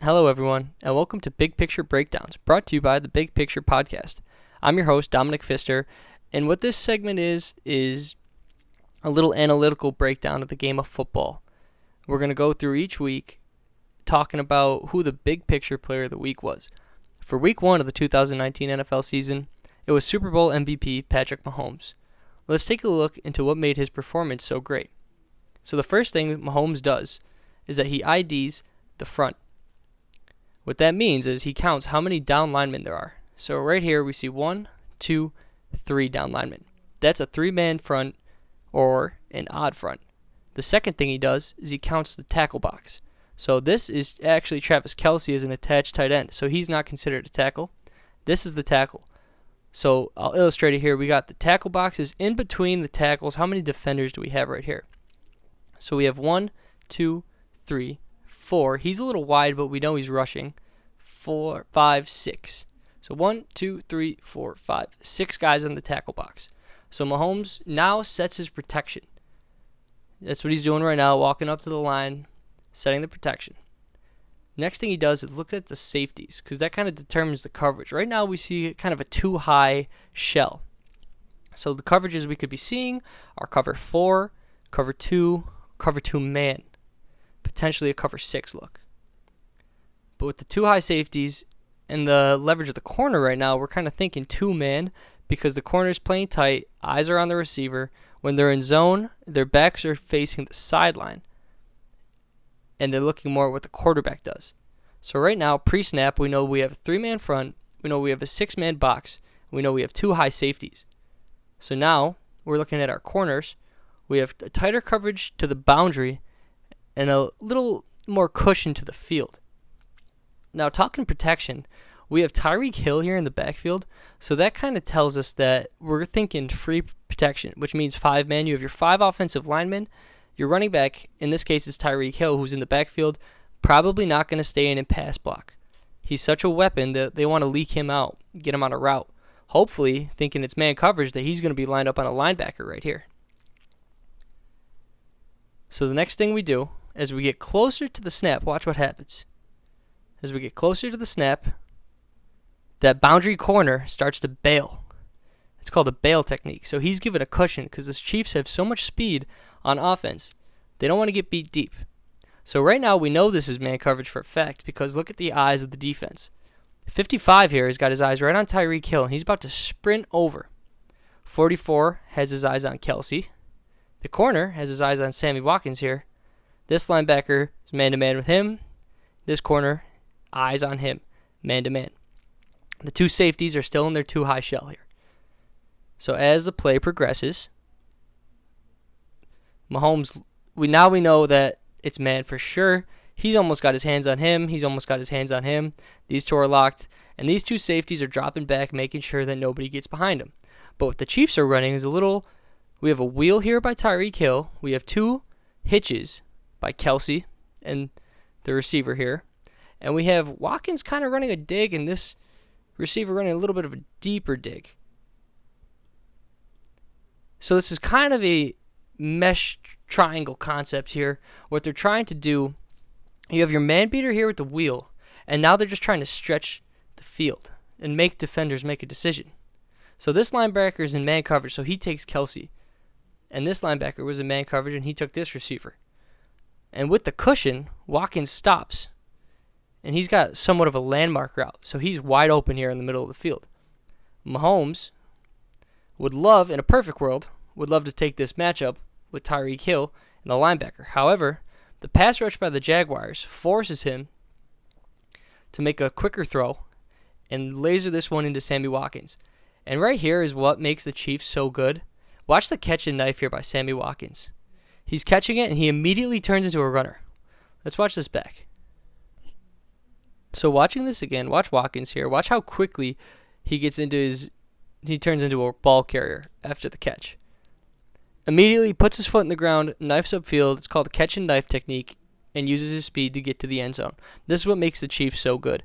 Hello, everyone, and welcome to Big Picture Breakdowns, brought to you by the Big Picture Podcast. I'm your host, Dominick Pfisterer, and what this segment is a little analytical breakdown of the game of football. We're going to go through each week talking about who the big picture player of the week was. For week 1 of the 2019 NFL season, it was Super Bowl MVP Patrick Mahomes. Let's take a look into what made his performance so great. So the first thing Mahomes does is that he IDs the front. What that means is he counts how many down linemen there are. So right here we see 1, 2, 3 down linemen. That's a 3-man front or an odd front. The second thing he does is he counts the tackle box. So this is actually Travis Kelce as an attached tight end. So he's not considered a tackle. This is the tackle. So I'll illustrate it here. We got the tackle boxes in between the tackles. How many defenders do we have right here? So we have 1, 2, 3, 4. He's a little wide, but we know he's rushing. 4, 5, 6. So 1, 2, 3, 4, 5. 6 guys in the tackle box. So Mahomes now sets his protection. That's what he's doing right now, walking up to the line, setting the protection. Next thing he does is look at the safeties, because that kind of determines the coverage. Right now we see kind of a too high shell. So the coverages we could be seeing are cover 4, cover 2, cover 2 man. Potentially a cover 6 look. But with the too high safeties and the leverage of the corner right now, we're kind of thinking 2-man because the corner is playing tight, eyes are on the receiver. When they're in zone, their backs are facing the sideline, and they're looking more at what the quarterback does. So right now, pre-snap, we know we have a 3-man front, we know we have a 6-man box, we know we have 2 high safeties. So now we're looking at our corners. We have a tighter coverage to the boundary and a little more cushion to the field. Now, talking protection, we have Tyreek Hill here in the backfield, so that kind of tells us that we're thinking free protection, which means 5-man. You have your 5 offensive linemen. Your running back, in this case, is Tyreek Hill, who's in the backfield, probably not going to stay in and pass block. He's such a weapon that they want to leak him out, get him on a route. Hopefully, thinking it's man coverage, that he's going to be lined up on a linebacker right here. So the next thing we do, as we get closer to the snap, watch what happens. As we get closer to the snap, that boundary corner starts to bail. It's called a bail technique. So he's given a cushion because the Chiefs have so much speed on offense. They don't want to get beat deep. So right now we know this is man coverage for a fact because look at the eyes of the defense. 55 here has got his eyes right on Tyreek Hill, and he's about to sprint over. 44 has his eyes on Kelce. The corner has his eyes on Sammy Watkins here. This linebacker is man-to-man with him. This corner, eyes on him, man-to-man. The 2 safeties are still in their too high shell here. So as the play progresses, Mahomes, we know that it's man for sure. He's almost got his hands on him. He's almost got his hands on him. These 2 are locked. And these 2 safeties are dropping back, making sure that nobody gets behind them. But what the Chiefs are running is we have a wheel here by Tyreek Hill. We have 2 hitches by Kelce and the receiver here. And we have Watkins kind of running a dig and this receiver running a little bit of a deeper dig. So this is kind of a mesh triangle concept here. What they're trying to do, you have your man beater here with the wheel, and now they're just trying to stretch the field and make defenders make a decision. So this linebacker is in man coverage, so he takes Kelce. And this linebacker was in man coverage, and he took this receiver. And with the cushion, Watkins stops. And he's got somewhat of a landmark route, so he's wide open here in the middle of the field. Mahomes would love, in a perfect world, would love to take this matchup with Tyreek Hill and the linebacker. However, the pass rush by the Jaguars forces him to make a quicker throw and laser this one into Sammy Watkins. And right here is what makes the Chiefs so good. Watch the catch and knife here by Sammy Watkins. He's catching it, and he immediately turns into a runner. Let's watch this back. So watching this again, watch Watkins here. Watch how quickly he turns into a ball carrier after the catch. Immediately puts his foot in the ground, knifes upfield. It's called the catch and knife technique, and uses his speed to get to the end zone. This is what makes the Chiefs so good.